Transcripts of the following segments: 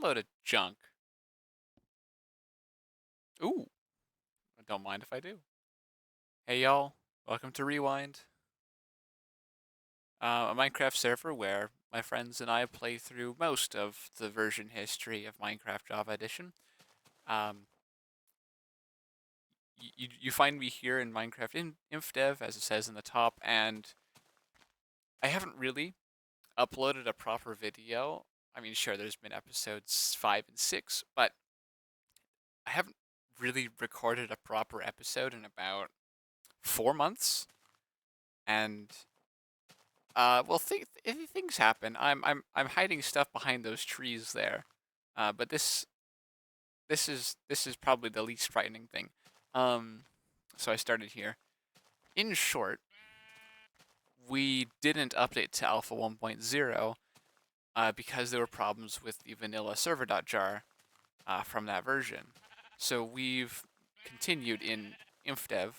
load of junk. Ooh, I don't mind if I do. Hey y'all, welcome to Rewind, a Minecraft server where my friends and I play through most of the version history of Minecraft Java Edition. Um, you find me here in Minecraft in Infdev, as it says in the top, and I haven't really uploaded a proper video. I mean, sure, there's been episodes 5 and 6, but I haven't really recorded a proper episode in about 4 months. And well, things happen. I'm hiding stuff behind those trees there, but this is probably the least frightening thing. Um, so I started here. In short, we didn't update to Alpha 1.0 because there were problems with the vanilla server.jar from that version. So we've continued in Infdev,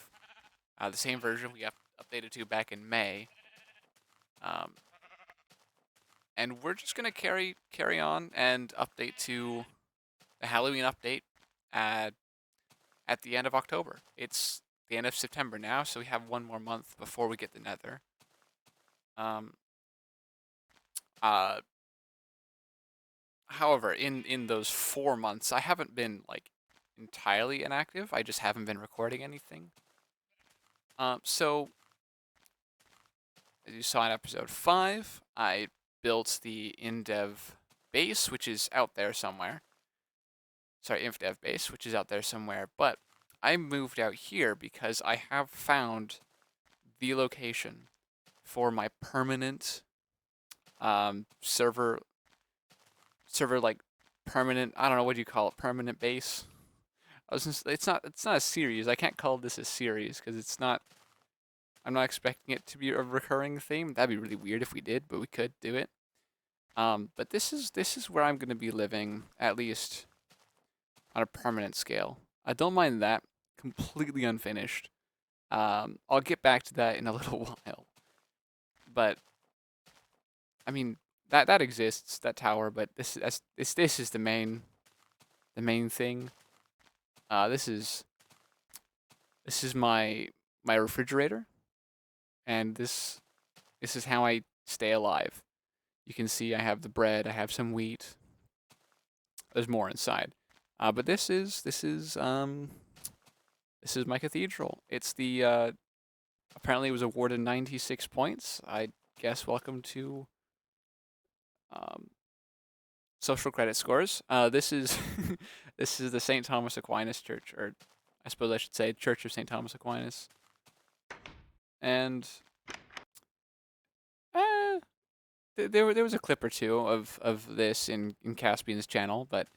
the same version we updated to back in May. Um, and we're just gonna carry on and update to the Halloween update at at the end of October. It's the end of September now, so we have one more month before we get the Nether. Um, uh, However, in those 4 months, I haven't been like entirely inactive. I just haven't been recording anything. So as you saw in episode 5, I built the Indev base, which is out there somewhere. Sorry, Infdev base, which is out there somewhere. But I moved out here because I have found the location for my permanent server like permanent. I don't know what do you call it, permanent base. It's not a series. I can't call this a series because it's not. I'm not expecting it to be a recurring theme. That'd be really weird if we did, but we could do it. But this is where I'm gonna be living, at least on a permanent scale. I don't mind that. Completely unfinished. I'll get back to that in a little while. But I mean that exists, that tower. But this is the main thing. This is my refrigerator, and this is how I stay alive. You can see I have the bread. I have some wheat. There's more inside. But this is my cathedral. It's the apparently it was awarded 96 points. I guess welcome to um, social credit scores. This is this is the St. Thomas Aquinas Church, or I suppose I should say Church of St. Thomas Aquinas. And uh, there was a clip or two of this in Caspian's channel, but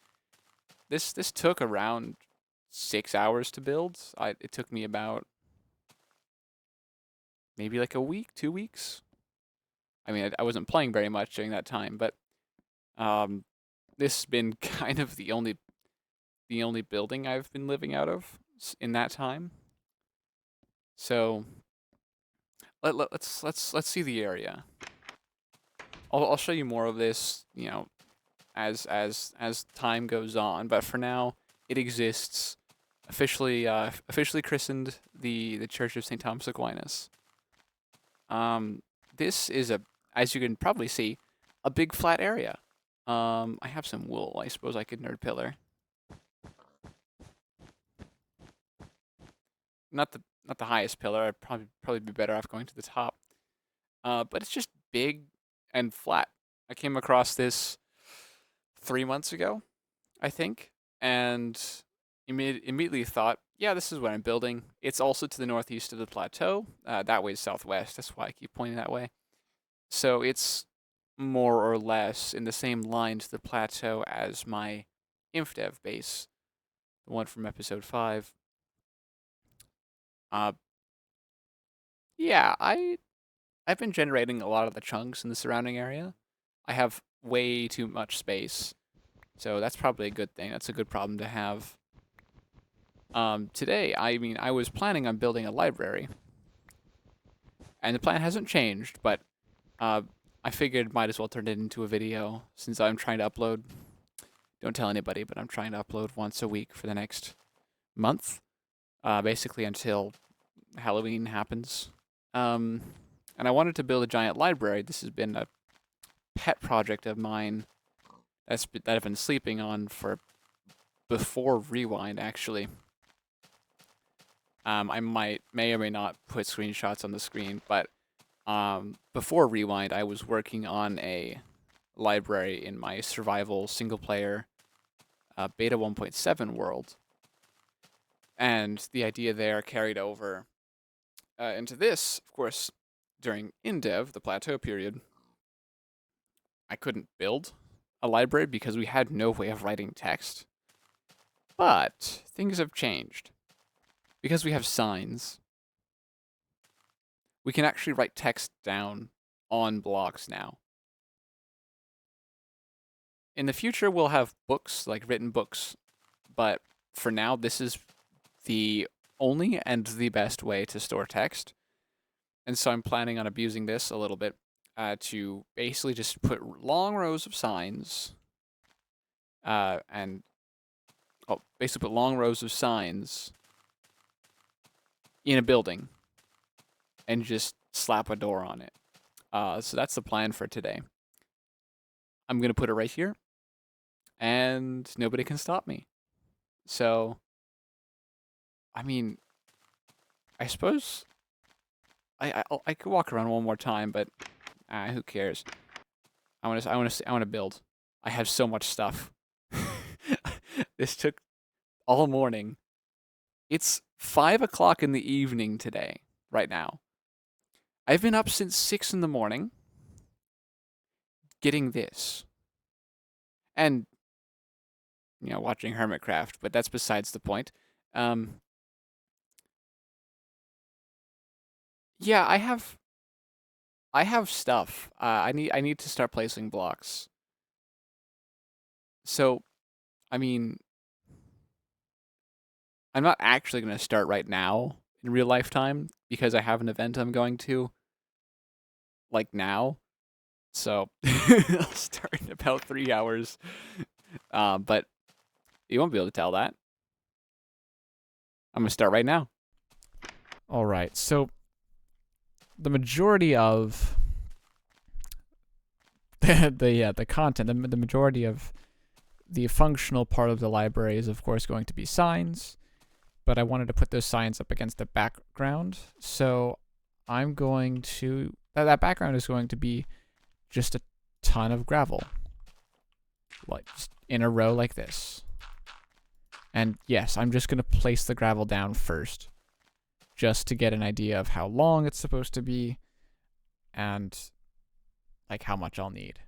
this took around 6 hours to build. It took me about maybe like a week, 2 weeks. I mean, I wasn't playing very much during that time, but um, this has been kind of the only building I've been living out of in that time. So let's see the area. I'll show you more of this, as time goes on. But for now, it exists officially christened the Church of St. Thomas Aquinas. This is as you can probably see, a big flat area. I have some wool. I suppose I could nerd pillar. Not the highest pillar. I'd probably be better off going to the top. But it's just big and flat. I came across this 3 months ago, I think, and immediately thought, yeah, this is what I'm building. It's also to the northeast of the plateau. That way is southwest. That's why I keep pointing that way. So it's more or less in the same line to the plateau as my Infdev base, the one from episode 5. Uh, yeah, I've been generating a lot of the chunks in the surrounding area. I have way too much space, so that's probably a good thing. That's a good problem to have. Today, I mean, I was planning on building a library, and the plan hasn't changed, but uh, I figured might as well turn it into a video since I'm trying to upload Don't tell anybody, but I'm trying to upload once a week for the next month, basically until Halloween happens. And I wanted to build a giant library. This has been a pet project of mine that I've been sleeping on for before Rewind, actually. I may or may not put screenshots on the screen, but before Rewind, I was working on a library in my survival single-player beta 1.7 world. And the idea there carried over into this, of course, during Infdev, the plateau period. I couldn't build a library because we had no way of writing text. But things have changed. Because we have signs, we can actually write text down on blocks now. In the future, we'll have books, like written books, but for now, this is the only and the best way to store text. And so I'm planning on abusing this a little bit to basically just put long rows of signs basically put long rows of signs in a building and just slap a door on it. So that's the plan for today. I'm going to put it right here, and nobody can stop me. So, I mean, I suppose I could walk around one more time, but who cares? I want to build. I have so much stuff. This took all morning. It's 5 o'clock in the evening today, right now. I've been up since 6 in the morning getting this. And, watching Hermitcraft, but that's besides the point. Yeah, I have stuff. I need to start placing blocks. So, I mean, I'm not actually going to start right now in real life time because I have an event I'm going to, like, now. So, I'll start in about 3 hours. But you won't be able to tell that. I'm going to start right now. All right. So, the majority of the content, the majority of the functional part of the library is, of course, going to be signs. But I wanted to put those signs up against the background. So I'm going to... That background is going to be just a ton of gravel. Like, just in a row like this. And yes, I'm just going to place the gravel down first. Just to get an idea of how long it's supposed to be. And, like, how much I'll need.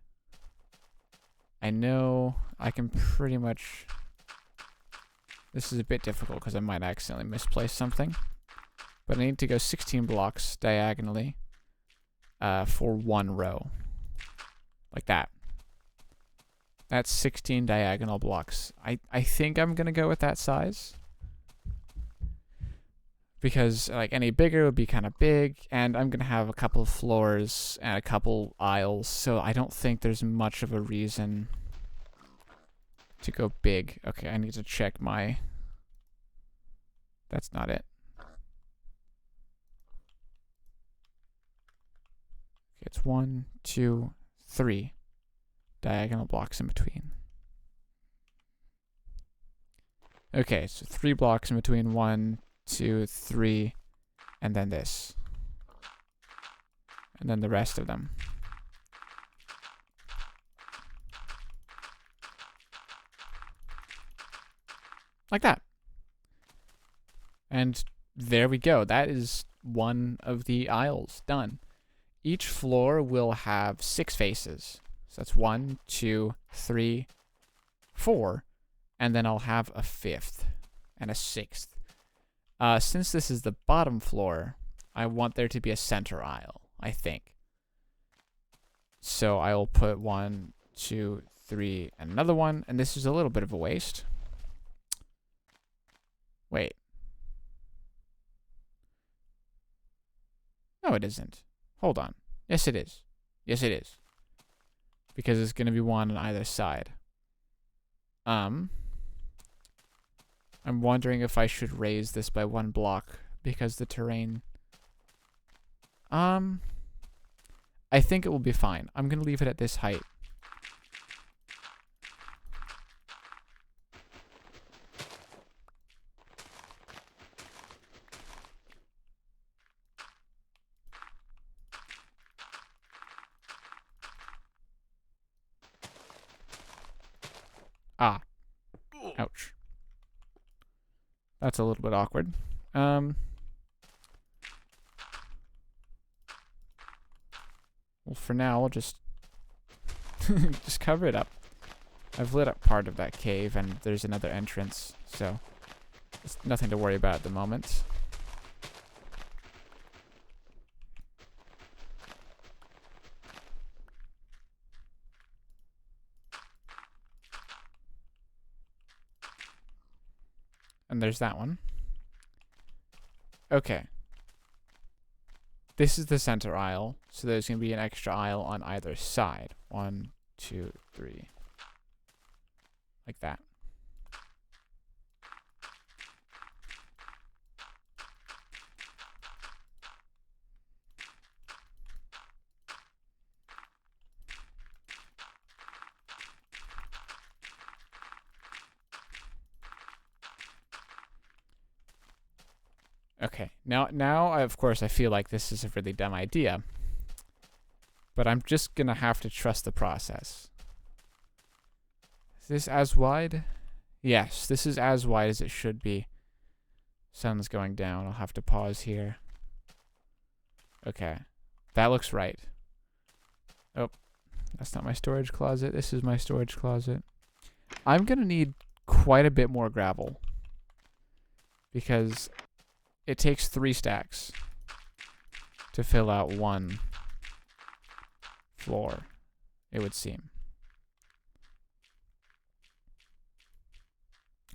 I know I can pretty much... This is a bit difficult because I might accidentally misplace something. But I need to go 16 blocks diagonally for one row. Like that. That's 16 diagonal blocks. I think I'm going to go with that size. Because like any bigger would be kind of big. And I'm going to have a couple of floors and a couple aisles. So I don't think there's much of a reason to go big. Okay, I need to check my... That's not it. It's 1, 2, 3 diagonal blocks in between. Okay, so 3 blocks in between 1, 2, 3, and then this. And then the rest of them. Like that. And there we go. That is one of the aisles done. Each floor will have 6 faces. So that's 1, 2, 3, 4. And then I'll have a 5th and a 6th. Since this is the bottom floor, I want there to be a center aisle, I think. So I will put 1, 2, 3, and another one. And this is a little bit of a waste. Wait. No, it isn't. Hold on. Yes, it is. Yes, it is. Because it's going to be one on either side. I'm wondering if I should raise this by 1 block because the terrain. I think it will be fine. I'm gonna leave it at this height. Ah. Ouch. That's a little bit awkward. Well, for now, I'll just just cover it up. I've lit up part of that cave, and there's another entrance, so it's nothing to worry about at the moment. And there's that one. Okay. This is the center aisle, so there's going to be an extra aisle on either side. 1, 2, 3. Like that. Okay, now of course I feel like this is a really dumb idea, but I'm just gonna have to trust the process. Is this as wide? Yes, this is as wide as it should be. Sun's going down. I'll have to pause here. Okay, that looks right. Oh, that's not my storage closet. This is my storage closet. I'm gonna need quite a bit more gravel because it takes 3 stacks to fill out 1 floor, it would seem.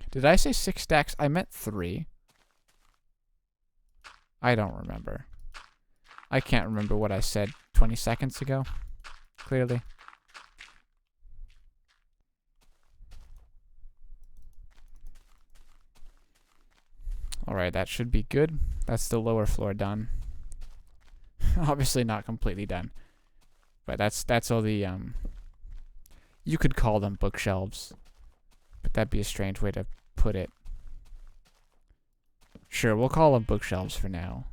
Did I say 6 stacks? I meant 3. I don't remember. I can't remember what I said 20 seconds ago, clearly. Alright, that should be good. That's the lower floor done. Obviously not completely done. But that's all the, you could call them bookshelves. But that'd be a strange way to put it. Sure, we'll call them bookshelves for now.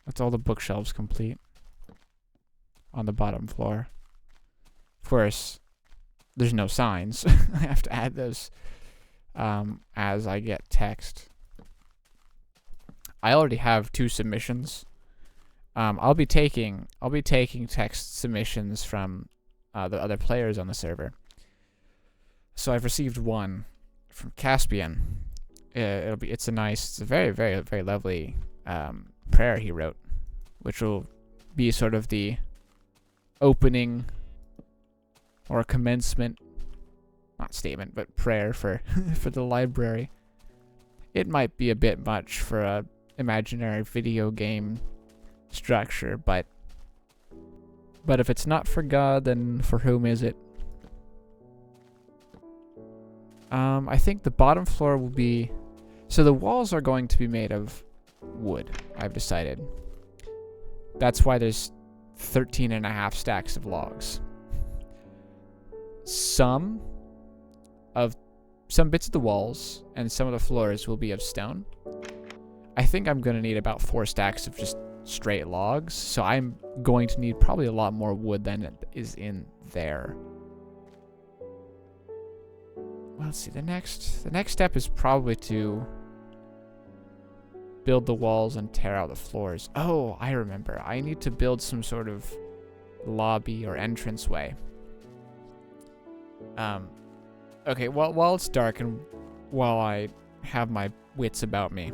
That's all the bookshelves complete. On the bottom floor. Of course, there's no signs. I have to add those. As I get text. I already have 2 submissions. I'll be taking text submissions from the other players on the server. So I've received 1 from Caspian. It's a very, very, very lovely prayer he wrote, which will be sort of the opening or commencement. Not statement, but prayer for for the library. It might be a bit much for a imaginary video game structure, but if it's not for God, then for whom is it? I think the bottom floor will be, so the walls are going to be made of wood, I've decided. That's why there's 13.5 stacks of logs. Some bits of the walls and some of the floors will be of stone. I think I'm going to need about 4 stacks of just straight logs, so I'm going to need probably a lot more wood than is in there. Well, let's see, the next step is probably to build the walls and tear out the floors. Oh, I remember. I need to build some sort of lobby or entranceway. Okay, while it's dark and while I have my wits about me,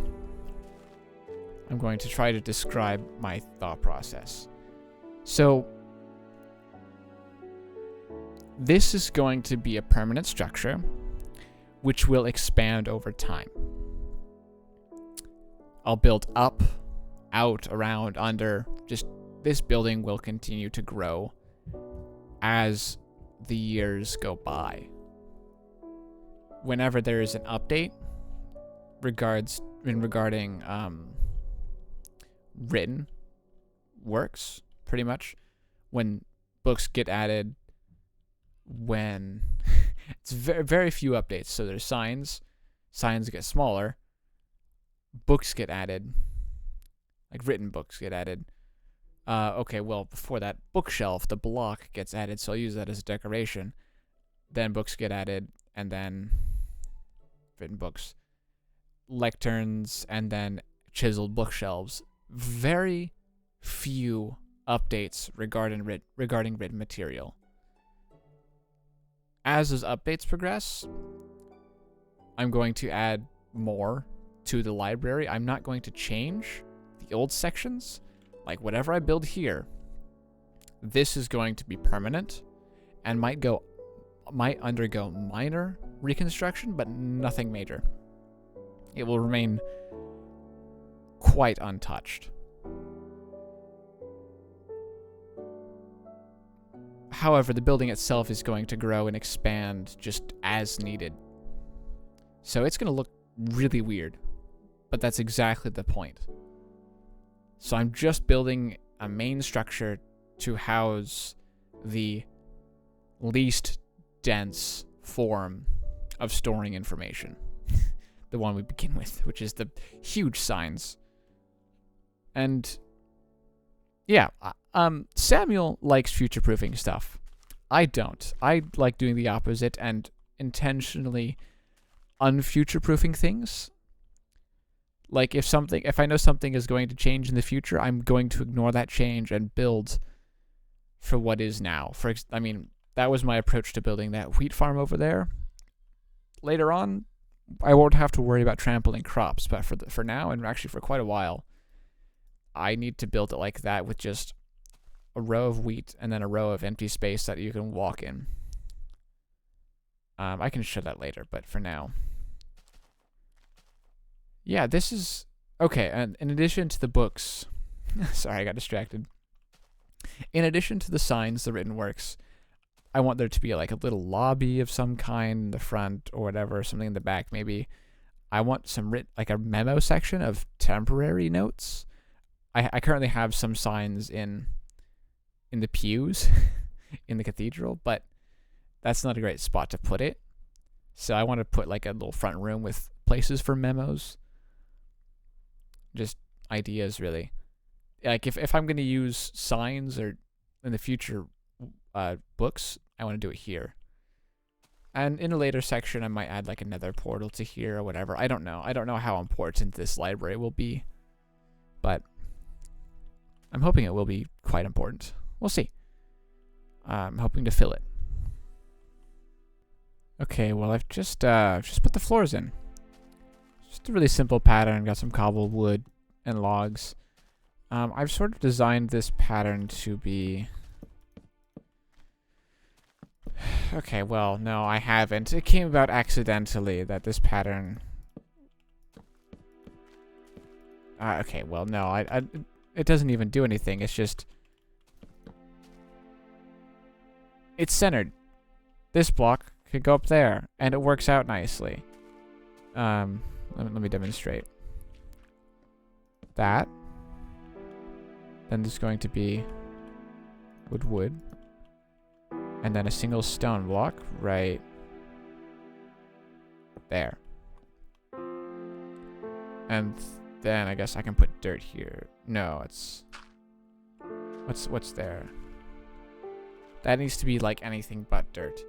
I'm going to try to describe my thought process. So, this is going to be a permanent structure, which will expand over time. I'll build up, out, around, under. Just this building will continue to grow as the years go by. Whenever there is an update regarding written works, pretty much, when books get added, when it's very few updates. So there's signs get smaller, books get added, like written books get added. Okay, well, before that, bookshelf, the block gets added, so I'll use that as a decoration. Then books get added, and then written books, lecterns, and then chiseled bookshelves. Very few updates regarding written material. As those updates progress, I'm going to add more to the library. I'm not going to change the old sections. Like, whatever I build here, this is going to be permanent and might undergo minor reconstruction, but nothing major. It will remain quite untouched. However, the building itself is going to grow and expand just as needed. So it's going to look really weird, but that's exactly the point. So I'm just building a main structure to house the least dense form of storing information. The one we begin with, which is the huge signs. And yeah, Samuel likes future-proofing stuff. I don't. I like doing the opposite and intentionally unfuture-proofing things. Like, if I know something is going to change in the future, I'm going to ignore that change and build for what is now. That was my approach to building that wheat farm over there. Later on, I won't have to worry about trampling crops, but for now, and actually for quite a while, I need to build it like that with just a row of wheat and then a row of empty space that you can walk in. I can show that later, but for now. Yeah, this is... Okay, and in addition to the books... Sorry, I got distracted. In addition to the signs, the written works, I want there to be like a little lobby of some kind in the front or whatever, something in the back maybe. I want like a memo section of temporary notes. I currently have some signs in the pews in the cathedral, but that's not a great spot to put it. So I want to put like a little front room with places for memos. Just ideas, really. Like, if I'm going to use signs or in the future books, I want to do it here. And in a later section, I might add like another portal to here or whatever. I don't know. I don't know how important this library will be, but I'm hoping it will be quite important. We'll see. I'm hoping to fill it. Okay, well, I've just put the floors in. Just a really simple pattern. Got some cobbled wood and logs. I've sort of designed this pattern to be... Okay, well, no, I haven't. It came about accidentally that this pattern... okay, well, no, it doesn't even do anything. It's just... It's centered. This block could go up there, and it works out nicely. Let me demonstrate. That. Then there's going to be wood. And then a single stone block right there. And then I guess I can put dirt here. No, it's... What's there? That needs to be like anything but dirt.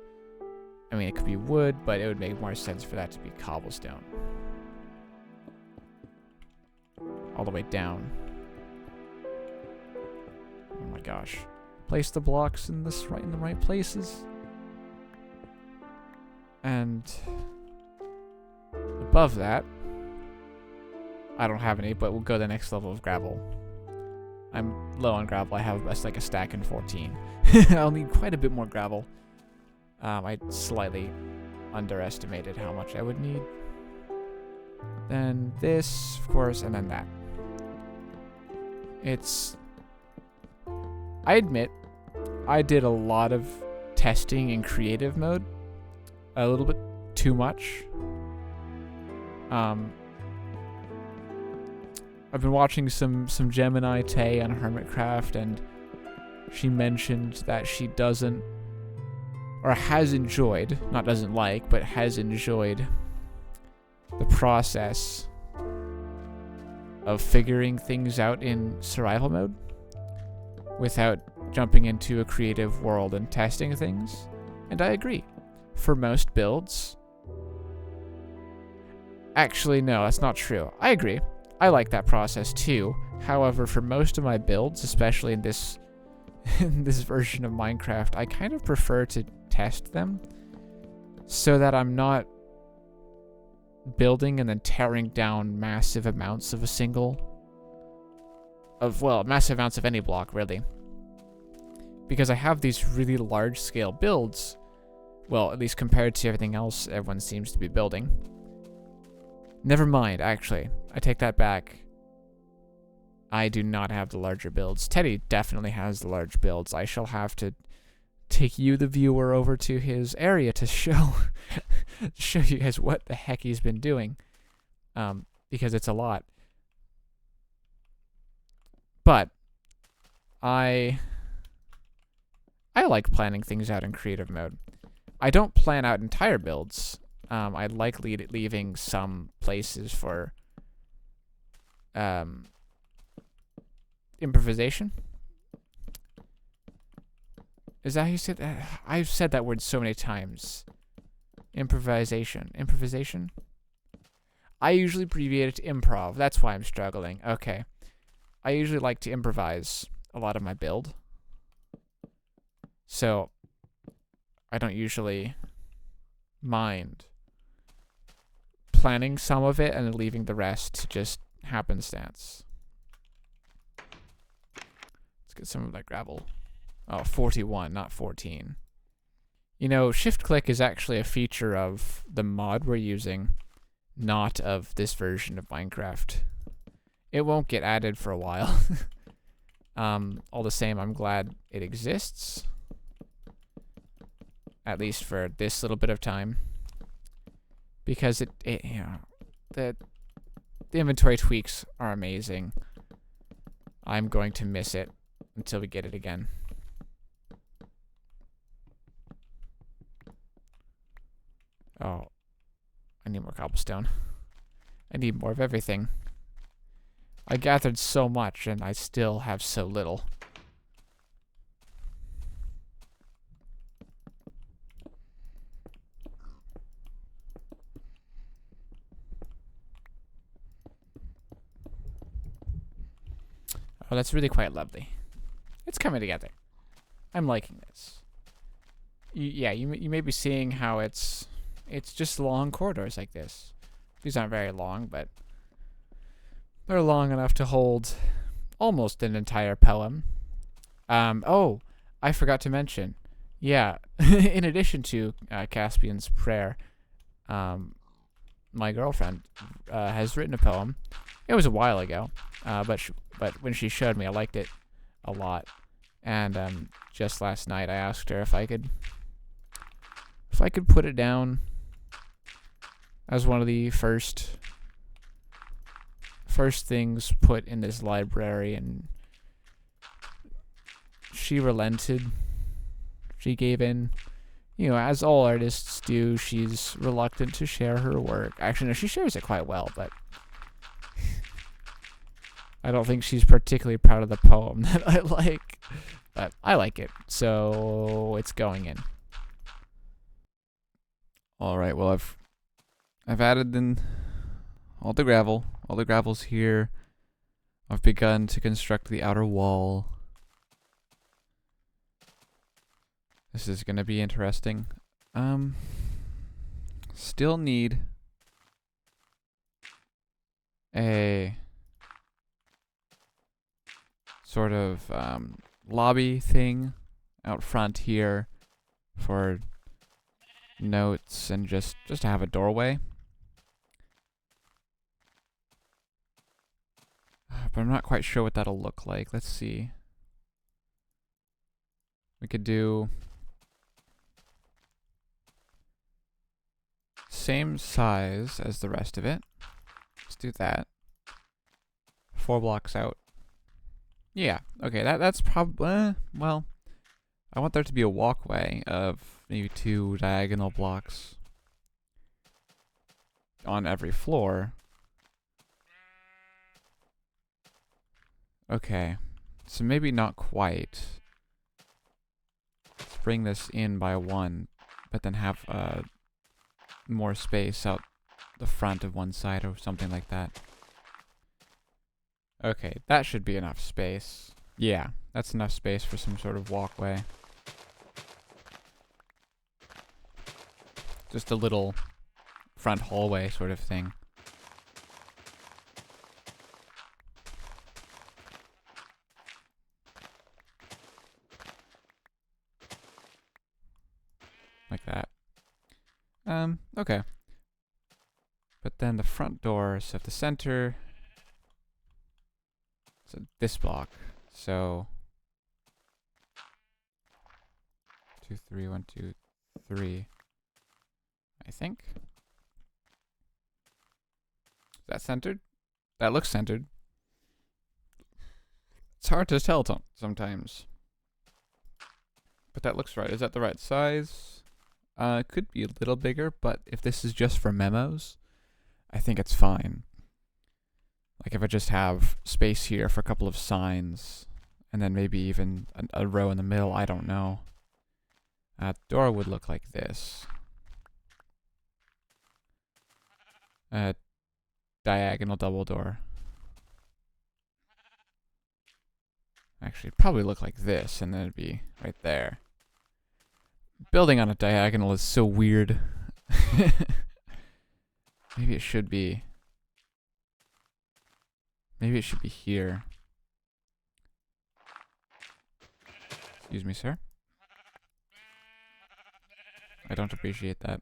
I mean, it could be wood, but it would make more sense for that to be cobblestone. All the way down. Oh my gosh. Place the blocks in the right places. And above that, I don't have any, but we'll go to the next level of gravel. I'm low on gravel. I have like a stack in 14. I'll need quite a bit more gravel. I slightly underestimated how much I would need. Then this, of course, and then that. I admit, I did a lot of testing in creative mode a little bit too much. I've been watching some Gemini Tay on Hermitcraft, and she mentioned that she doesn't, or has enjoyed, not doesn't like, but has enjoyed the process of figuring things out in survival mode without jumping into a creative world and testing things. And I agree. For most builds... Actually, no, that's not true. I agree. I like that process too. However, for most of my builds, especially in this version of Minecraft, I kind of prefer to test them so that I'm not building and then tearing down massive amounts of massive amounts of any block, really. Because I have these really large scale builds, well, at least compared to everything else everyone seems to be building. Never mind, actually, I take that back. I do not have the larger builds. Teddy definitely has the large builds. I shall have to take you, the viewer, over to his area to show you guys what the heck he's been doing, because it's a lot. But I like planning things out in creative mode. I don't plan out entire builds. I like leaving some places for improvisation. Is that how you said that? I've said that word so many times. Improvisation. Improvisation? I usually abbreviate it to improv. That's why I'm struggling. Okay. I usually like to improvise a lot of my build. So, I don't usually mind planning some of it and leaving the rest to just happenstance. Let's get some of that gravel. Oh, 41, not 14. You know, shift-click is actually a feature of the mod we're using, not of this version of Minecraft. It won't get added for a while. All the same, I'm glad it exists. At least for this little bit of time. Because the inventory tweaks are amazing. I'm going to miss it until we get it again. Oh, I need more cobblestone. I need more of everything. I gathered so much and I still have so little. Oh, that's really quite lovely. It's coming together. I'm liking this. You may be seeing how it's just long corridors like this. These aren't very long, but they're long enough to hold almost an entire poem. Oh, I forgot to mention. Yeah, in addition to Caspian's prayer, my girlfriend has written a poem. It was a while ago, but when she showed me, I liked it a lot. And just last night, I asked her if I could put it down as one of the first things put in this library, and she relented. She gave in. You know, as all artists do, she's reluctant to share her work. Actually, no, she shares it quite well, but I don't think she's particularly proud of the poem that I like. But I like it, so it's going in. All right, well, I've added in all the gravel. All the gravel's here. I've begun to construct the outer wall. This is going to be interesting. Still need a sort of lobby thing out front here for notes and just to have a doorway. But I'm not quite sure what that'll look like. Let's see. We could do same size as the rest of it. Let's do that. 4 blocks out. Yeah, okay, that's probably, well, I want there to be a walkway of maybe 2 diagonal blocks on every floor. Okay, so maybe not quite. Let's bring this in by 1, but then have more space out the front of one side or something like that. Okay, that should be enough space. Yeah, that's enough space for some sort of walkway. Just a little front hallway sort of thing. Like that. Okay. But then the front doors at the center. So this block. So 2, 3, 1, 2, 3. I think. Is that centered? That looks centered. It's hard to tell sometimes. But that looks right. Is that the right size? It could be a little bigger, but if this is just for memos, I think it's fine. Like if I just have space here for a couple of signs, and then maybe even a row in the middle, I don't know. The door would look like this. Diagonal double door. Actually, it'd probably look like this, and then it'd be right there. Building on a diagonal is so weird. Maybe it should be. Maybe it should be here. Excuse me, sir. I don't appreciate that.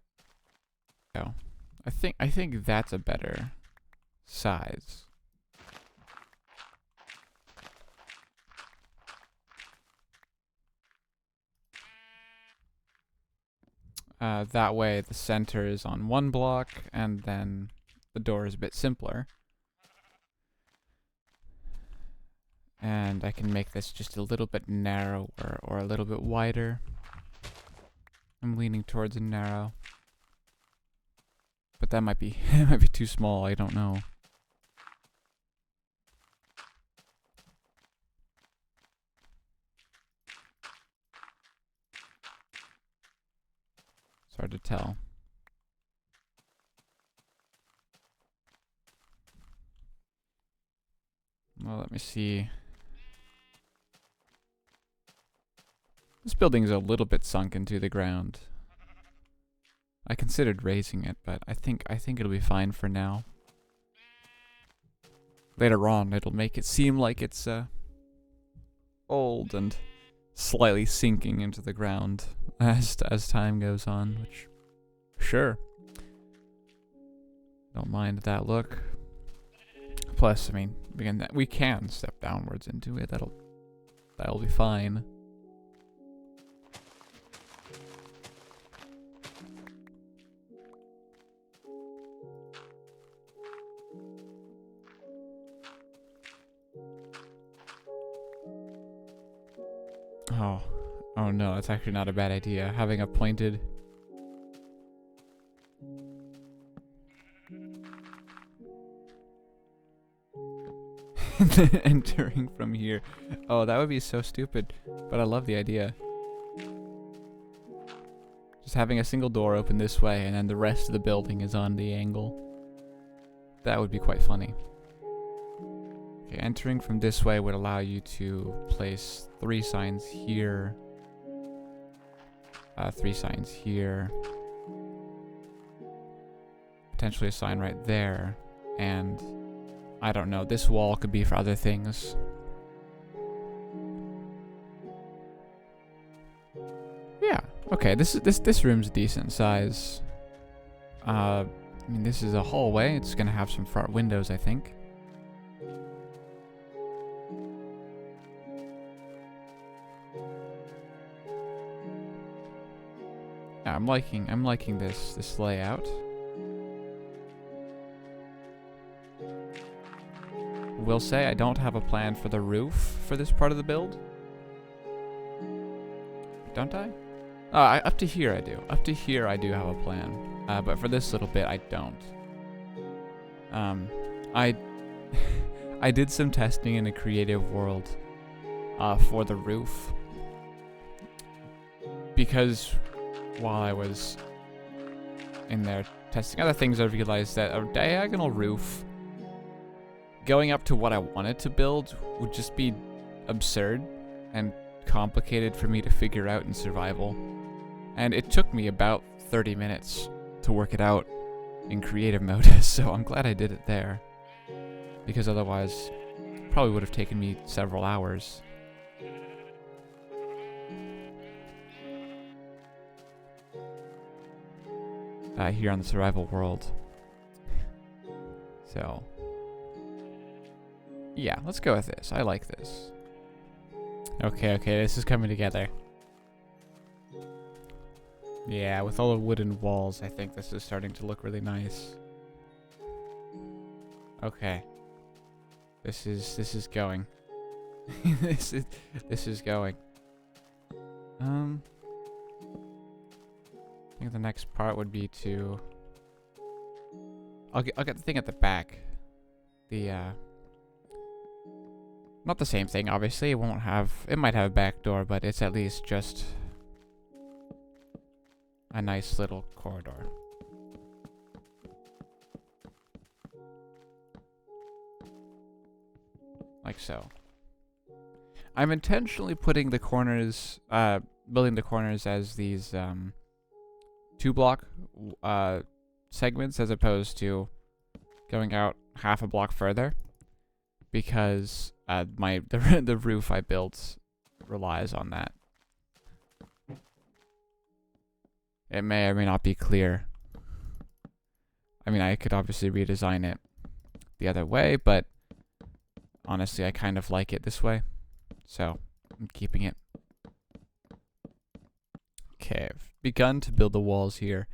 Oh. I think that's a better size. That way the center is on one block, and then the door is a bit simpler. And I can make this just a little bit narrower or a little bit wider. I'm leaning towards a narrow. But that might be it might be too small, I don't know. It's hard to tell. Well, let me see. This building is a little bit sunk into the ground. I considered raising it, but I think it'll be fine for now. Later on, it'll make it seem like it's old and slightly sinking into the ground as time goes on, which sure. Don't mind that look. Plus, I mean, we can step downwards into it. That'll be fine. Oh no, that's actually not a bad idea. Having a pointed... entering from here. Oh, that would be so stupid, but I love the idea. Just having a single door open this way and then the rest of the building is on the angle. That would be quite funny. Okay, entering from this way would allow you to place 3 signs here. 3 signs here. Potentially a sign right there. And I don't know, this wall could be for other things. Yeah, okay, this room's a decent size. I mean, this is a hallway. It's gonna have some front windows, I think. Yeah, I'm liking this layout. will say I don't have a plan for the roof for this part of the build. Don't I? Up to here I do. Up to here I do have a plan. But for this little bit I don't. I I did some testing in a creative world for the roof. Because while I was in there testing other things, I realized that a diagonal roof going up to what I wanted to build would just be absurd and complicated for me to figure out in survival. And it took me about 30 minutes to work it out in creative mode, so I'm glad I did it there. Because otherwise, it probably would have taken me several hours. Here on the survival world. So, yeah, let's go with this. I like this. Okay, this is coming together. Yeah, with all the wooden walls, I think this is starting to look really nice. Okay. This is going. this is going. I think the next part would be to I'll get the thing at the back. The not the same thing, obviously. It might have a back door, but it's at least just a nice little corridor. Like so. I'm intentionally putting the corners, building the corners as these 2-block segments as opposed to going out half a block further, because the roof I built relies on that. It may or may not be clear. I mean, I could obviously redesign it the other way, but honestly, I kind of like it this way, so I'm keeping it. Okay, I've begun to build the walls here.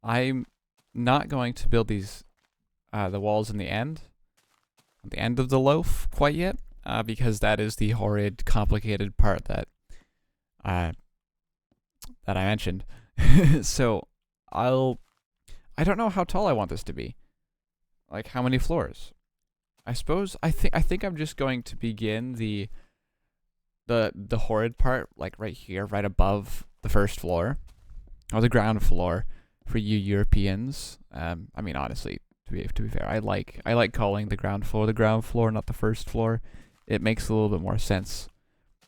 I'm not going to build these, the walls in the end of the loaf quite yet, because that is the horrid, complicated part that I mentioned. So I don't know how tall I want this to be. Like, how many floors? I think I'm just going to begin the horrid part, like right here, right above the first floor, or the ground floor, for you Europeans. I mean, honestly, to be fair, I like calling the ground floor, not the first floor. It makes a little bit more sense.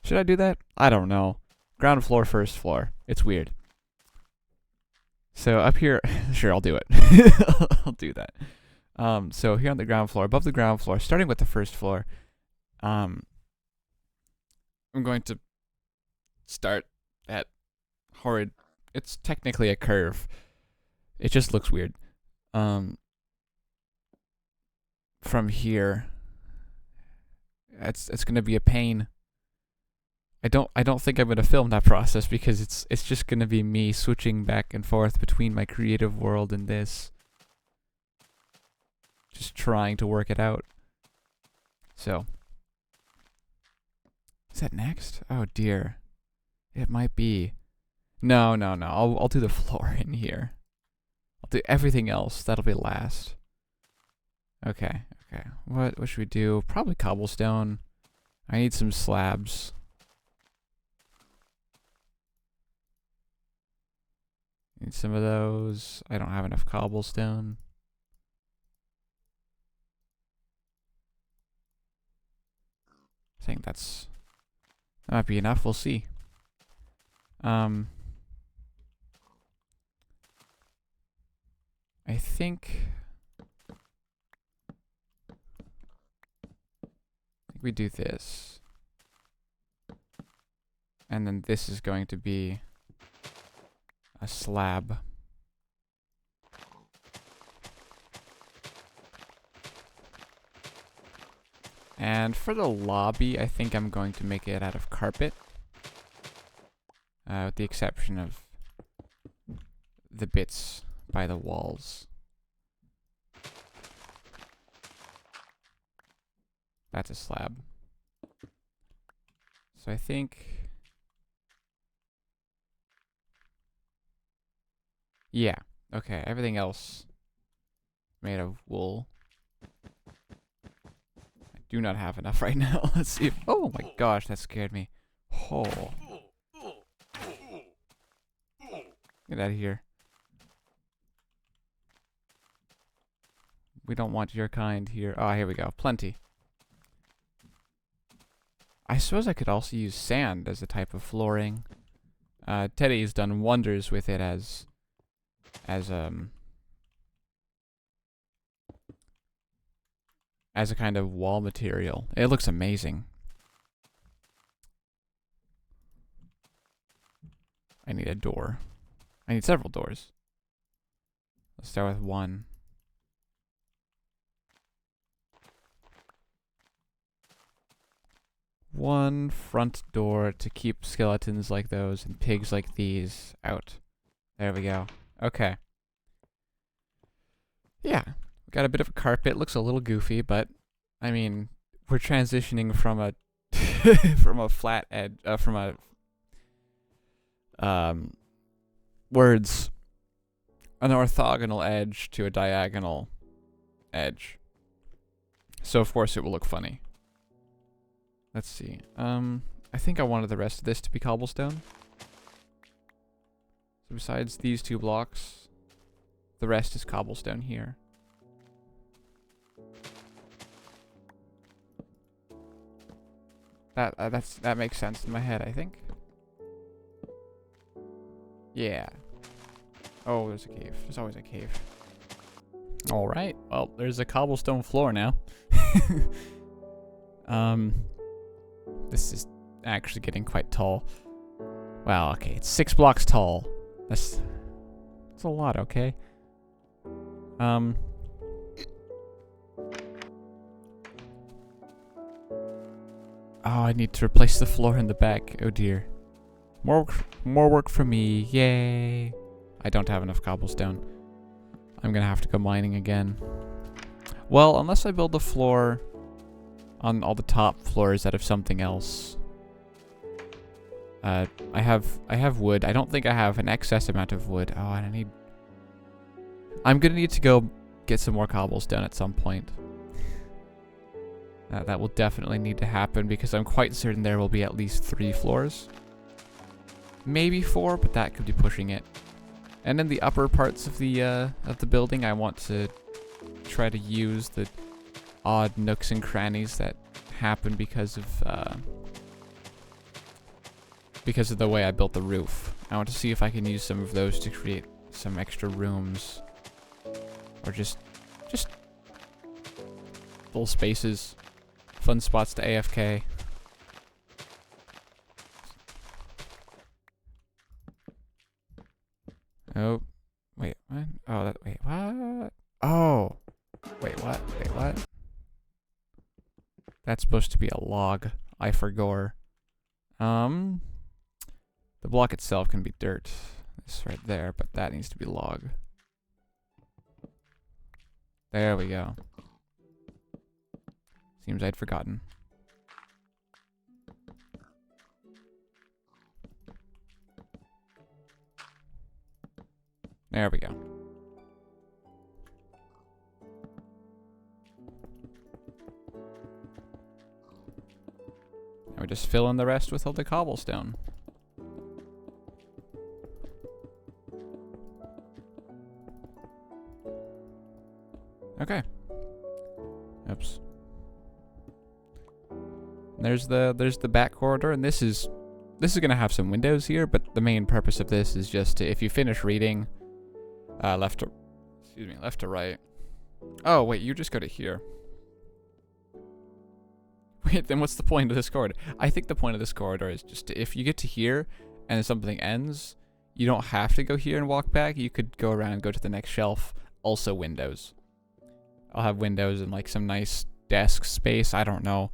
Should I do that? I don't know. Ground floor, first floor. It's weird. So up here, sure, I'll do it. I'll do that. So here on the ground floor, above the ground floor, starting with the first floor, I'm going to start at horrid. It's technically a curve. It just looks weird. From here, it's gonna be a pain. I don't think I'm gonna film that process, because it's just gonna be me switching back and forth between my creative world and this. Just trying to work it out. So, is that next? Oh dear, it might be. No. I'll do the floor in here. I'll do everything else. That'll be last. Okay. What should we do? Probably cobblestone. I need some slabs. Need some of those. I don't have enough cobblestone. I think that might be enough. We'll see. I think we do this. And then this is going to be a slab. And for the lobby, I think I'm going to make it out of carpet. With the exception of the bits by the walls. That's a slab. So I think... Yeah. Okay, everything else made of wool. I do not have enough right now. Let's see if... Oh my gosh, that scared me. Oh. Get out of here. We don't want your kind here. Oh, here we go. Plenty. I suppose I could also use sand as a type of flooring. Teddy's done wonders with it as a kind of wall material. It looks amazing. I need a door. I need several doors. Let's start with one. One front door to keep skeletons like those and pigs like these out. There we go. Okay. Yeah. We got a bit of a carpet. Looks a little goofy, but I mean, we're transitioning from a from a flat edge from a words an orthogonal edge to a diagonal edge. So of course it will look funny. Let's see. I think I wanted the rest of this to be cobblestone. So besides these two blocks, the rest is cobblestone here. That makes sense in my head, I think. Yeah. Oh, there's a cave. There's always a cave. All right. Well, there's a cobblestone floor now. This is actually getting quite tall. Wow, okay, it's 6 blocks tall. That's a lot, okay? Oh, I need to replace the floor in the back. Oh dear. More work for me. Yay. I don't have enough cobblestone. I'm gonna have to go mining again. Well, unless I build the floor on all the top floors out of something else. I have wood. I don't think I have an excess amount of wood. Oh, and I'm gonna need to go get some more cobblestone at some point. That will definitely need to happen because I'm quite certain there will be at least 3 floors. Maybe 4, but that could be pushing it. And in the upper parts of the building, I want to try to use the odd nooks and crannies that happen because of the way I built the roof. I want to see if I can use some of those to create some extra rooms, or just little spaces, fun spots to AFK. Oh, wait, what? Oh, wait, what? Oh, wait, what? Wait, what? That's supposed to be a log. I forgot. The block itself can be dirt. It's right there, but that needs to be log. There we go. Seems I'd forgotten. There we go. And we just fill in the rest with all the cobblestone. Okay. Oops. There's the back corridor, and this is gonna have some windows here, but the main purpose of this is just to, if you finish reading, left to right. Oh wait, you just go to here. Wait, then what's the point of this corridor? I think the point of this corridor is just to, if you get to here and something ends, you don't have to go here and walk back. You could go around and go to the next shelf. Also windows. I'll have windows and like some nice desk space. I don't know.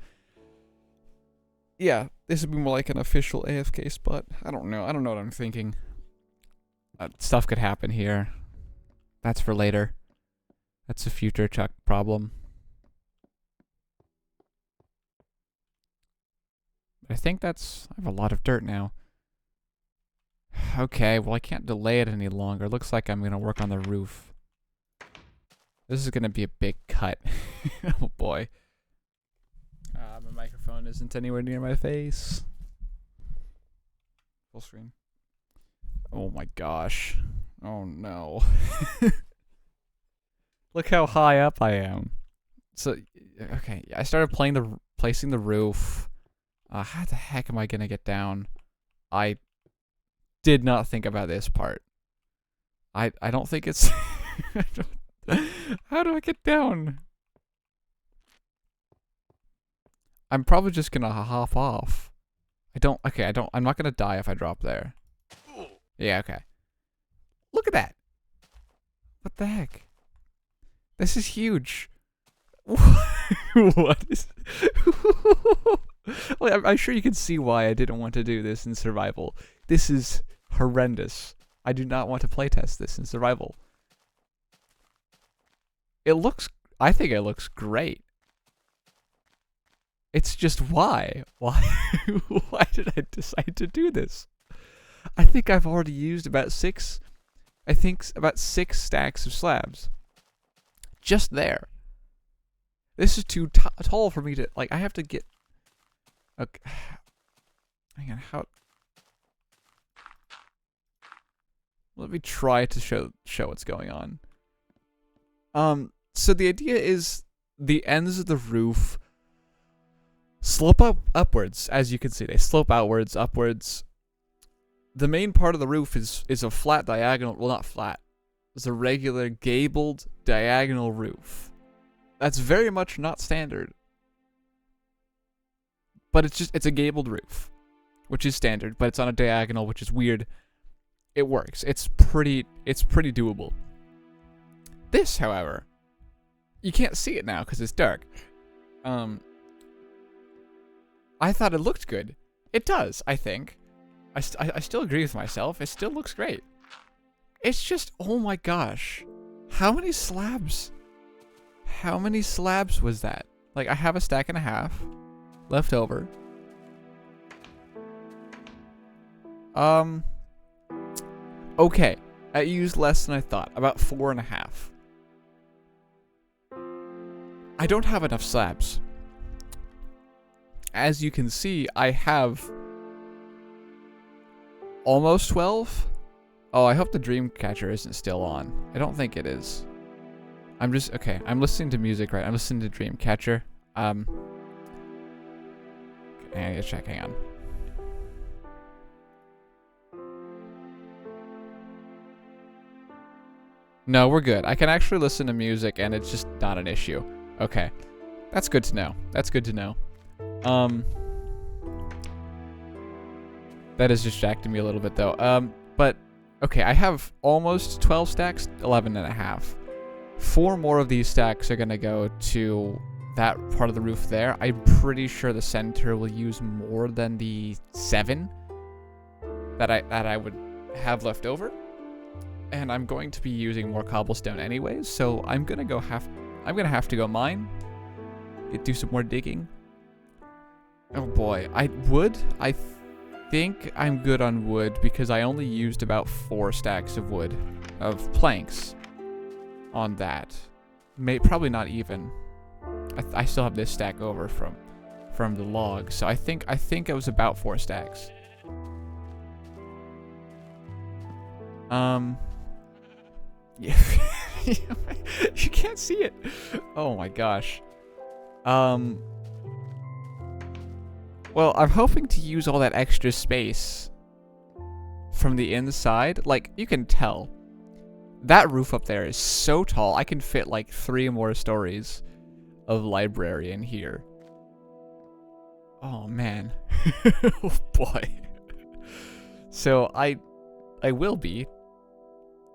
Yeah, this would be more like an official AFK spot. I don't know. I don't know what I'm thinking. Stuff could happen here. That's for later. That's a future Chuck problem. I think I have a lot of dirt now. Okay, well I can't delay it any longer. Looks like I'm gonna work on the roof. This is gonna be a big cut. Oh boy. My microphone isn't anywhere near my face. Full screen. Oh my gosh. Oh no. Look how high up I am. So, okay, I started placing the roof. How the heck am I gonna get down? I did not think about this part. I don't think it's... How do I get down? I'm probably just gonna hop off. I'm not gonna die if I drop there. Yeah, okay. Look at that. What the heck? This is huge. What is... Well, I'm sure you can see why I didn't want to do this in survival. This is horrendous. I do not want to playtest this in survival. I think it looks great. It's just why? Why? Why did I decide to do this? I think I've already used about six stacks of slabs. Just there. This is too tall for me to, like, I have to get... Okay. Hang on, how... Let me try to show what's going on. So the idea is the ends of the roof slope upwards, as you can see. They slope outwards, upwards. The main part of the roof is a flat diagonal, well, not flat. It's a regular gabled diagonal roof. That's very much not standard. But it's a gabled roof, which is standard, but it's on a diagonal, which is weird. It works. It's pretty doable. This, however, you can't see it now because it's dark. I thought it looked good. It does, I think. I still agree with myself. It still looks great. It's just, oh my gosh. How many slabs? How many slabs was that? Like, I have a stack and a half left over. Okay. I used less than I thought. About 4.5. I don't have enough slabs. As you can see, I have almost 12. Oh, I hope the dream catcher isn't still on. I don't think it is. Okay, I'm listening to music, right? I'm listening to Dreamcatcher. I need to check, hang on. No, we're good. I can actually listen to music and it's just not an issue. Okay. That's good to know. That's good to know. That is distracting me a little bit though. But okay, I have almost 12 stacks, 11.5. 4 more of these stacks are gonna go to that part of the roof there. I'm pretty sure the center will use more than the 7 that I would have left over. And I'm going to be using more cobblestone anyways, so I'm gonna have to go mine. Do some more digging. Oh boy, I think I'm good on wood because I only used about 4 stacks of wood, of planks, on that. Probably not even. I still have this stack over from the logs, so I think it was about 4 stacks. Yeah. You can't see it. Oh my gosh. Well, I'm hoping to use all that extra space from the inside. Like, you can tell. That roof up there is so tall, I can fit like 3 more stories of library in here. Oh, man. Oh, boy. So, I will be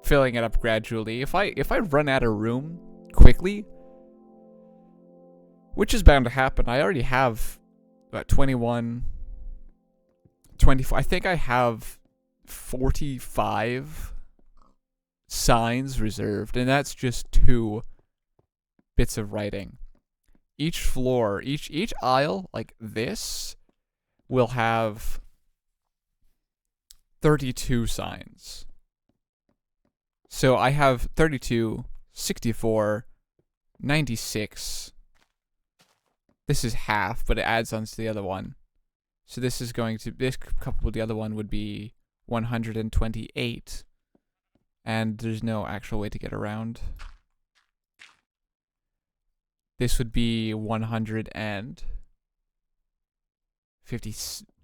filling it up gradually. If I run out of room quickly, which is bound to happen, I already have about 21, 24. I think I have 45 signs reserved, and that's just 2 bits of writing. Each floor, each aisle, like this, will have 32 signs. So I have 32, 64, 96. This is half, but it adds on to the other one. So this coupled with the other one would be 128. And there's no actual way to get around. This would be 150.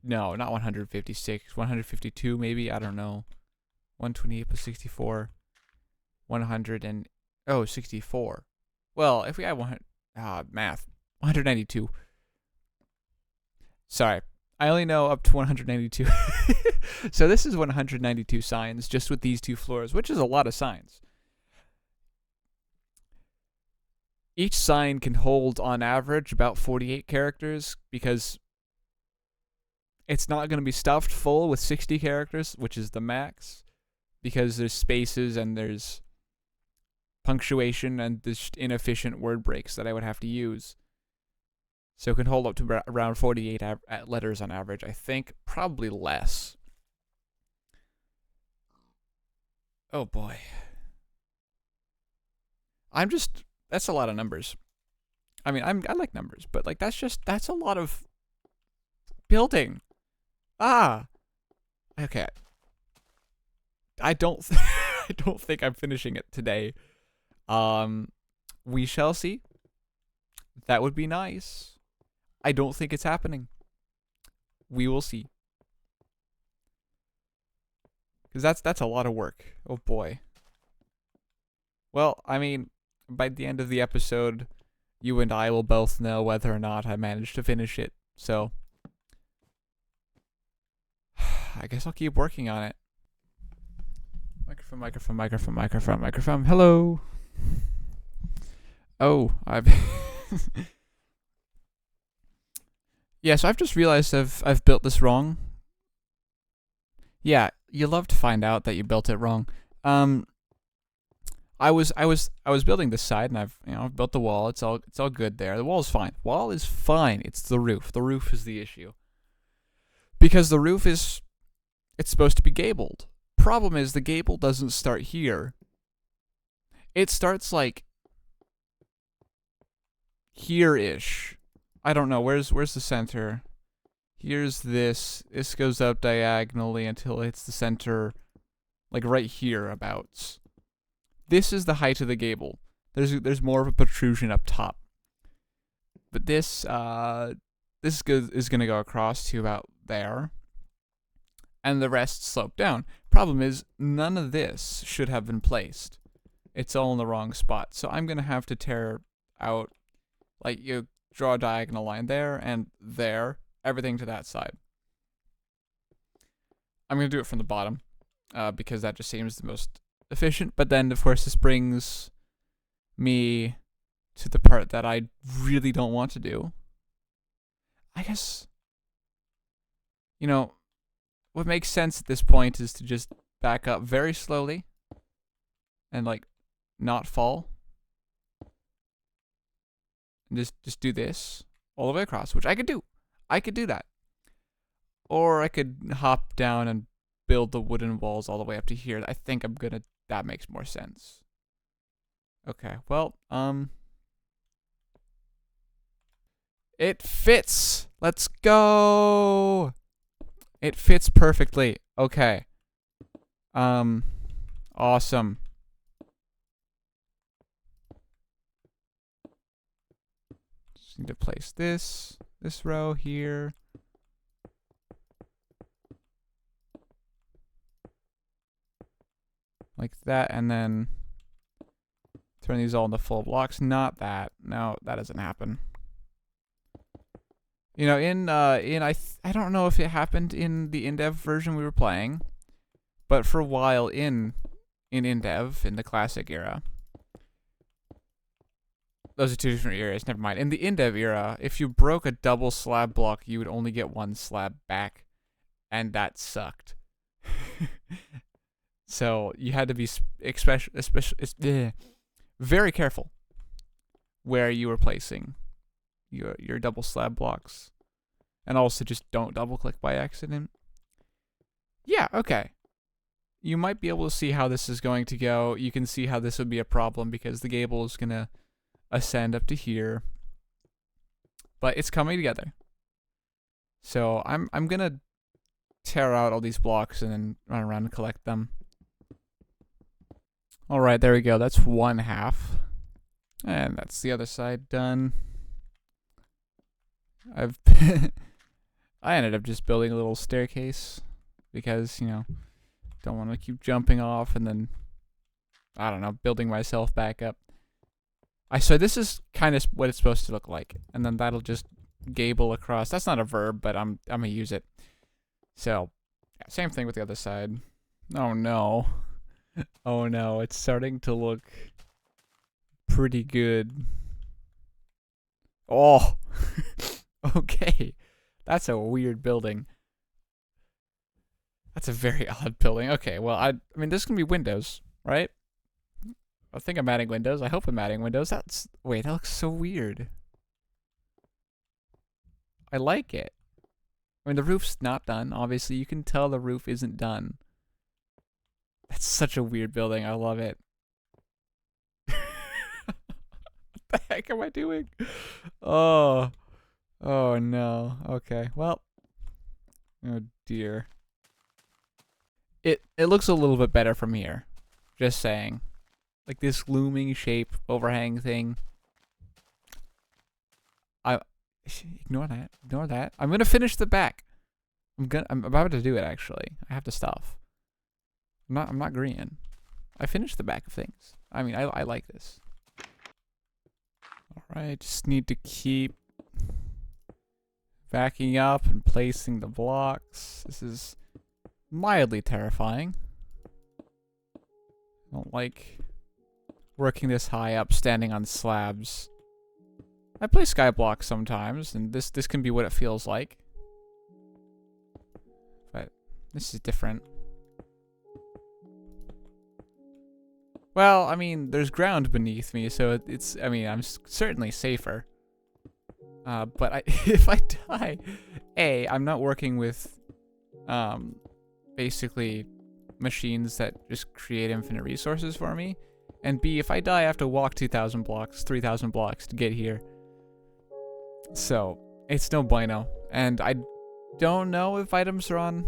No, not 156. 152 maybe. I don't know. 128 plus 64. 64. Well, if we add 100, math. 192. Sorry, I only know up to 192. So this is 192 signs just with these two floors, which is a lot of signs. Each sign can hold, on average, about 48 characters because it's not going to be stuffed full with 60 characters, which is the max, because there's spaces and there's punctuation and there's inefficient word breaks that I would have to use. So it can hold up to around 48 letters on average, I think. Probably less. Oh boy. That's a lot of numbers. I mean, I like numbers, but like that's a lot of building. Okay. I don't think I'm finishing it today. We shall see. That would be nice. I don't think it's happening. We will see. Because that's a lot of work. Oh boy. Well, I mean, by the end of the episode, you and I will both know whether or not I managed to finish it. So, I guess I'll keep working on it. Microphone. Hello. Oh, yeah, so I've just realized I've built this wrong. Yeah, you love to find out that you built it wrong. I was building this side, and I've built the wall. It's all good there. The wall is fine. Wall is fine. It's the roof. The roof is the issue. Because the roof it's supposed to be gabled. Problem is the gable doesn't start here. It starts like here-ish. I don't know. Where's the center? Here's this. This goes up diagonally until it hits the center, like right here abouts. This is the height of the gable. There's more of a protrusion up top. But this is gonna go across to about there, and the rest slope down. Problem is, none of this should have been placed. It's all in the wrong spot. So I'm gonna have to tear out, like, you draw a diagonal line there and there, everything to that side. I'm gonna do it from the bottom, because that just seems the most efficient. But then, of course, this brings me to the part that I really don't want to do. I guess, what makes sense at this point is to just back up very slowly and, like, not fall. And just do this all the way across, which I could do. I could do that. Or I could hop down and build the wooden walls all the way up to here. I think that makes more sense. Okay, well, it fits. Let's go. It fits perfectly. Okay. Awesome. Just need to place this row here. Like that, and then turn these all into full blocks. Not that. No, that doesn't happen. I don't know if it happened in the Infdev version we were playing, but for a while in Infdev, in the classic era, those are two different eras, never mind. In the Infdev era, if you broke a double slab block, you would only get one slab back, and that sucked. So you had to be very careful where you were placing your double slab blocks. And also just don't double click by accident. Yeah, okay. You might be able to see how this is going to go. You can see how this would be a problem because the gable is going to ascend up to here. But it's coming together. So I'm going to tear out all these blocks and then run around and collect them. All right, there we go. That's one half. And that's the other side done. I ended up just building a little staircase because, you know, don't want to keep jumping off and then, I don't know, building myself back up. So this is kind of what it's supposed to look like. And then that'll just gable across. That's not a verb, but I'm going to use it. So, yeah, same thing with the other side. Oh no. Oh no, it's starting to look pretty good. Oh. Okay. That's a weird building. That's a very odd building. Okay, well, I mean, there's going to be windows, right? I think I'm adding windows. I hope I'm adding windows. Wait, that looks so weird. I like it. I mean, the roof's not done. Obviously, you can tell the roof isn't done. That's such a weird building. I love it. What the heck am I doing? Oh. Oh, no. Okay, well. Oh, dear. It looks a little bit better from here. Just saying. Like this looming shape overhang thing. Ignore that. Ignore that. I'm gonna finish the back. I'm about to do it actually. I have to stop. I'm not agreeing. I finished the back of things. I mean, I like this. Alright, just need to keep backing up and placing the blocks. This is mildly terrifying. I don't like working this high up, standing on slabs. I play skyblock sometimes, and this can be what it feels like. But this is different. Well, I mean, there's ground beneath me, so I mean, I'm certainly safer. But if I die, I'm not working with, basically machines that just create infinite resources for me. And B, if I die, I have to walk 2,000 blocks, 3,000 blocks to get here. So, it's no bueno. And I don't know if items are on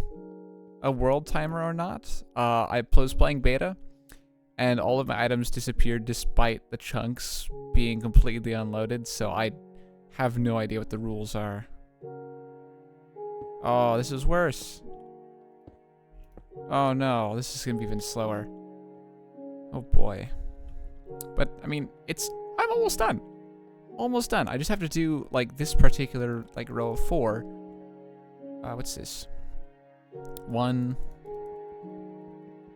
a world timer or not. I was playing beta, and all of my items disappeared despite the chunks being completely unloaded, so I have no idea what the rules are. Oh, this is worse. Oh no, this is gonna be even slower. Oh boy. But, I mean, I'm almost done. Almost done. I just have to do, like, this particular, like, row of 4. What's this? 1,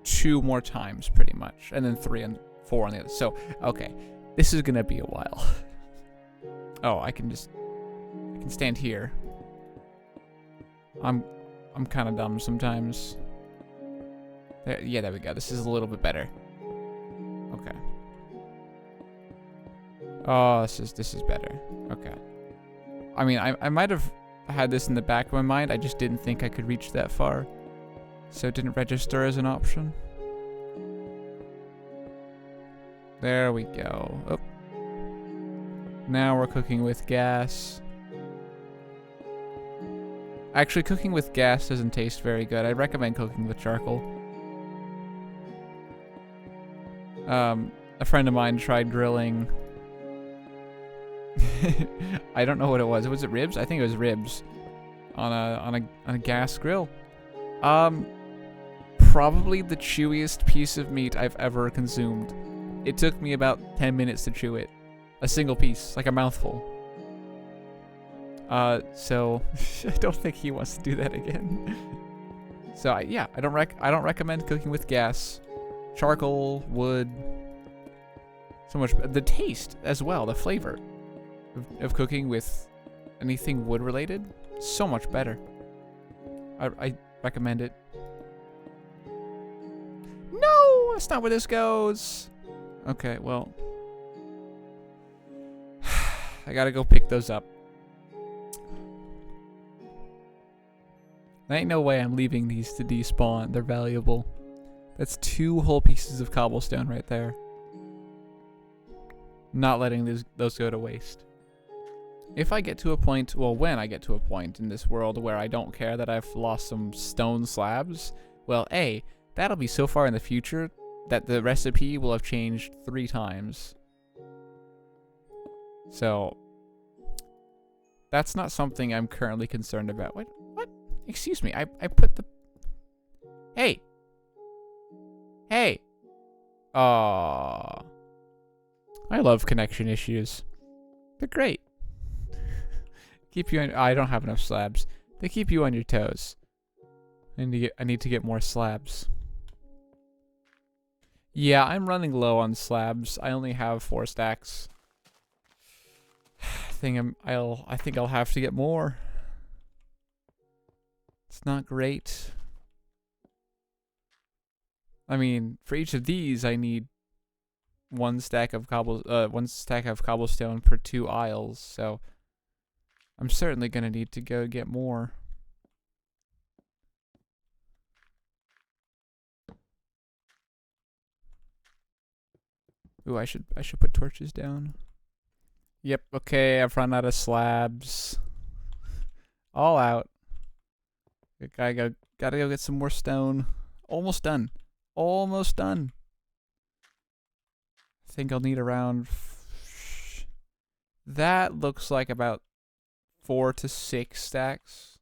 2 more times, pretty much. And then 3 and 4 on the other. So, okay. This is gonna be a while. Oh, I can stand here. I'm kind of dumb sometimes. Yeah, there we go. This is a little bit better. Okay. Oh, this is better. Okay. I mean, I might have had this in the back of my mind. I just didn't think I could reach that far, so it didn't register as an option. There we go. Oh. Now we're cooking with gas. Actually, cooking with gas doesn't taste very good. I recommend cooking with charcoal. A friend of mine tried grilling. I don't know what it was. Was it ribs? I think it was ribs on a gas grill. Probably the chewiest piece of meat I've ever consumed. It took me about 10 minutes to chew it. A single piece, like a mouthful. So I don't think he wants to do that again. So I don't recommend cooking with gas. Charcoal, wood. So much the taste as well, the flavor of cooking with anything wood related, so much better. I recommend it. No, that's not where this goes. Okay, well, I gotta go pick those up. There ain't no way I'm leaving these to despawn. They're valuable. That's 2 whole pieces of cobblestone right there. Not letting those go to waste. If I get to a point, well, when I get to a point in this world where I don't care that I've lost some stone slabs, well, A, that'll be so far in the future that the recipe will have changed 3 times. So, that's not something I'm currently concerned about. What? Excuse me, I put the... Hey! Hey! Aww. I love connection issues. They're great. Keep you on... I don't have enough slabs. They keep you on your toes. I need to get more slabs. Yeah, I'm running low on slabs. I only have 4 stacks. I think I'll have to get more. It's not great. I mean, for each of these, I need 1 stack of cobblestone per 2 aisles. So I'm certainly gonna need to go get more. Ooh, I should put torches down. Yep, okay, I've run out of slabs. All out. Gotta go get some more stone. Almost done. Almost done. I think I'll need around... That looks like about 4 to 6 stacks.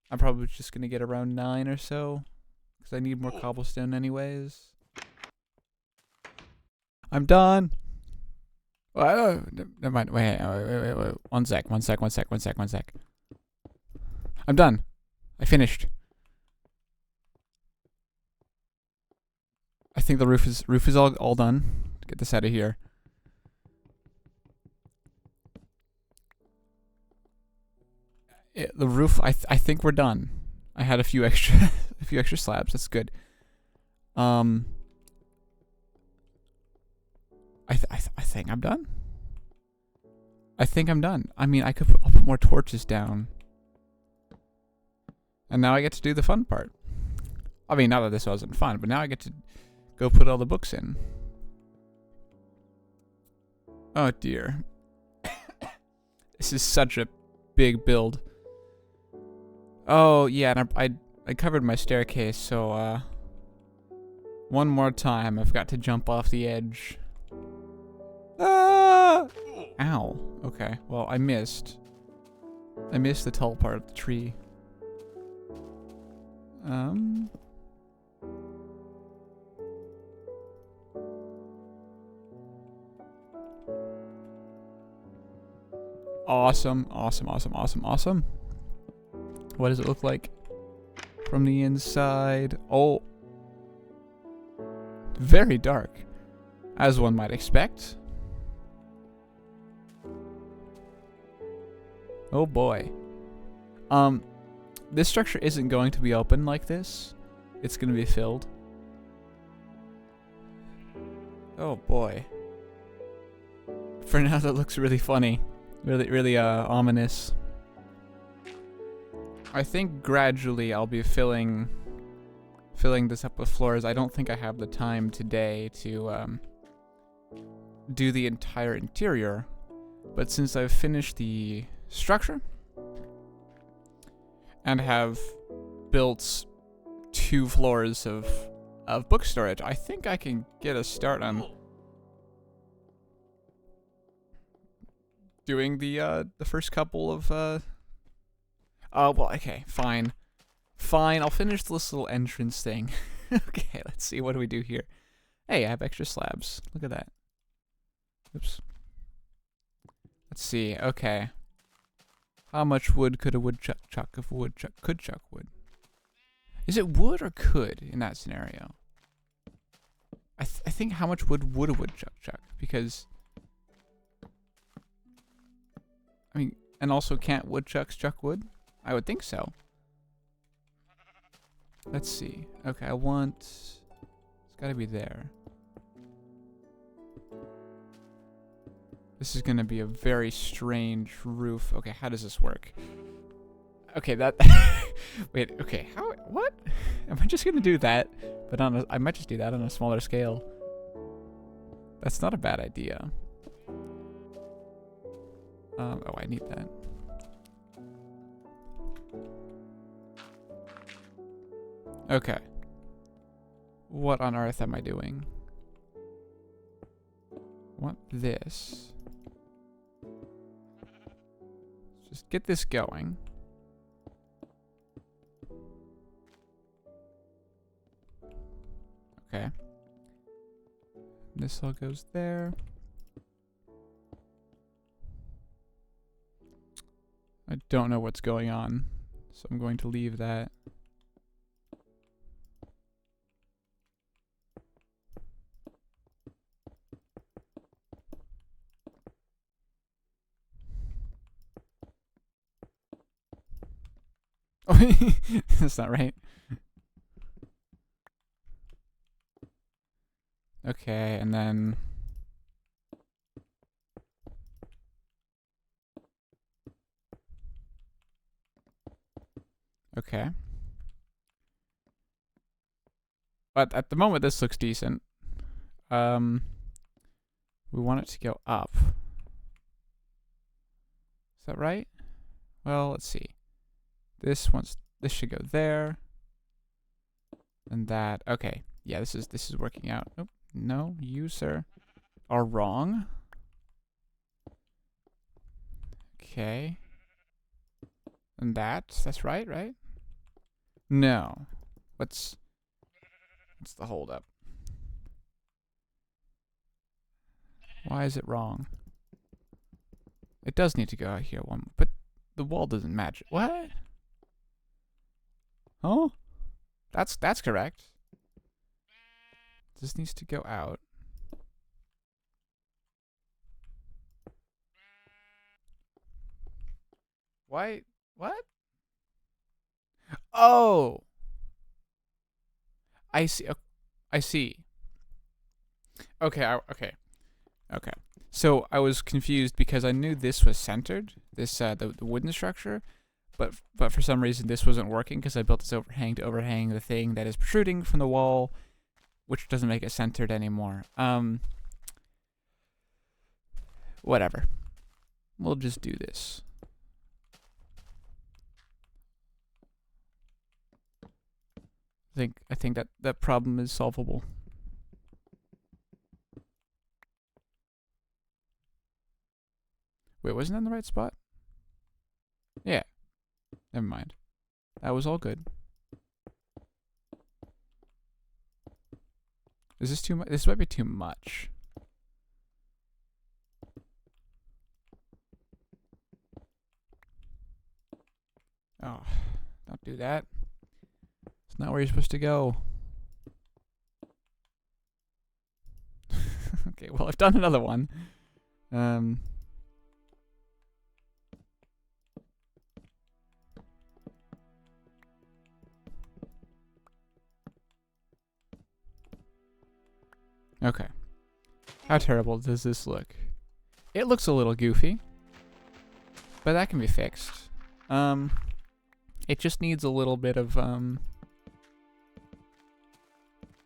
I'm probably just gonna get around 9 or so, because I need more cobblestone anyways. I'm done. Never mind. Wait. 1 sec. I'm done. I finished. I think the roof is all done. Get this out of here. The roof. I think we're done. I had a few extra slabs. That's good. I think I'm done. I think I'm done. I mean, I'll put more torches down. And now I get to do the fun part. I mean, not that this wasn't fun, but now I get to go put all the books in. Oh dear. This is such a big build. Oh yeah, and I covered my staircase, so one more time I've got to jump off the edge. Ah! Ow. Okay. Well, I missed the tall part of the tree. Awesome. What does it look like from the inside? Oh. Very dark, as one might expect. Oh boy. This structure isn't going to be open like this. It's going to be filled. Oh boy. For now, that looks really funny. Really ominous. I think gradually I'll be filling this up with floors. I don't think I have the time today to do the entire interior, but since I've finished the structure and have built 2 floors of book storage, I think I can get a start on doing the first couple of well, okay, fine, I'll finish this little entrance thing. Okay, let's see, what do we do here? Hey, I have extra slabs. Look at that. Oops. Let's see. Okay. How much wood could a woodchuck chuck if a woodchuck could chuck wood? Is it would or could in that scenario? I think how much wood would a woodchuck chuck? Because I mean, and also can't woodchucks chuck wood? I would think so. Let's see. Okay, I want... It's gotta be there. This is gonna be a very strange roof. Okay, how does this work? Okay, that. Wait. Okay. How? What? Am I just gonna do that? But on a, I might just do that on a smaller scale. That's not a bad idea. Oh, I need that. Okay. What on earth am I doing? Want this. Just get this going. Okay. This all goes there. I don't know what's going on, so I'm going to leave that. Oh, that's not right. Okay, and then okay. But at the moment this looks decent. We want it to go up. Is that right? Well, let's see. This should go there. And that. Okay. Yeah, this is working out. Oh, no, you sir are wrong. Okay. And that's right, right? No. What's the holdup? Why is it wrong? It does need to go out here one, but the wall doesn't match it. What? Oh? That's correct. This needs to go out. Why? What? Oh! I see. I see. Okay, okay. So I was confused because I knew this was centered, this the wooden structure, but for some reason this wasn't working because I built this overhang to overhang the thing that is protruding from the wall, which doesn't make it centered anymore. Whatever. We'll just do this. I think that problem is solvable. Wait, wasn't that in the right spot? Yeah. Never mind. That was all good. Is this too much? This might be too much. Oh, don't do that. It's not where you're supposed to go. Okay, well, I've done another one. Okay. How terrible does this look? It looks a little goofy, but that can be fixed. It just needs a little bit of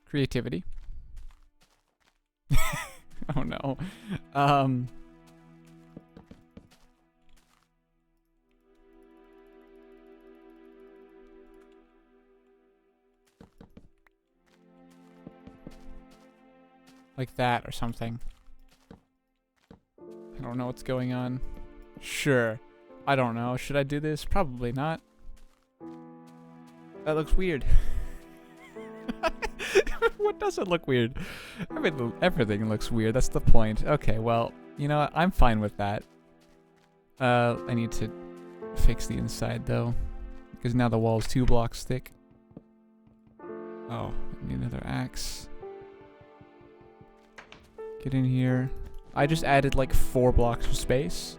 creativity. Oh no. Like that or something. I don't know what's going on. Sure. I don't know. Should I do this? Probably not. That looks weird. What doesn't look weird? Everything looks weird. That's the point. Okay, well, you know what? I'm fine with that. I need to fix the inside, though. Because now the wall's 2 blocks thick. Oh, I need another axe. Get in here. I just added like 4 blocks of space.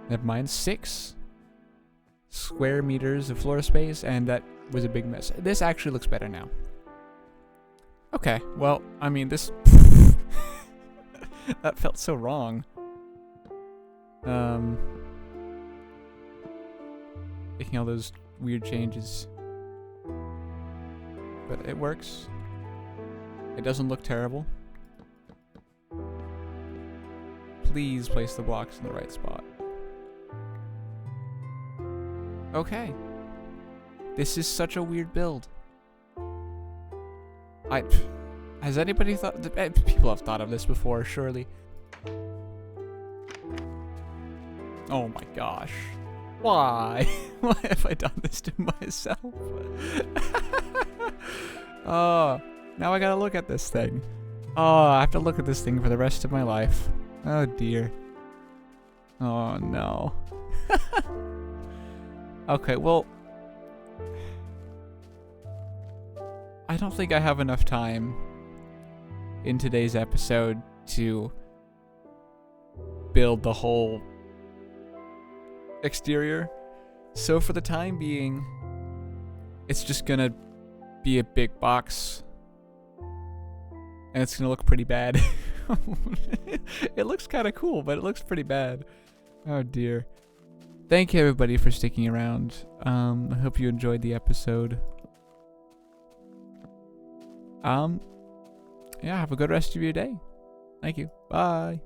Never mind, 6 square meters of floor space, and that was a big mess. This actually looks better now. Okay, well, I mean, this... that felt so wrong. making all those weird changes. But it works. It doesn't look terrible. Please place the blocks in the right spot. Okay. This is such a weird build. Has anybody thought... People have thought of this before, surely. Oh my gosh. Why? Why have I done this to myself? Oh, now I gotta look at this thing. Oh, I have to look at this thing for the rest of my life. Oh dear. Oh no. Okay, well... I don't think I have enough time in today's episode to build the whole exterior. So for the time being, it's just gonna be a big box. And it's gonna look pretty bad. It looks kind of cool, but it looks pretty bad. Oh dear. Thank you everybody for sticking around. I hope you enjoyed the episode. Yeah, have a good rest of your day. Thank you. Bye.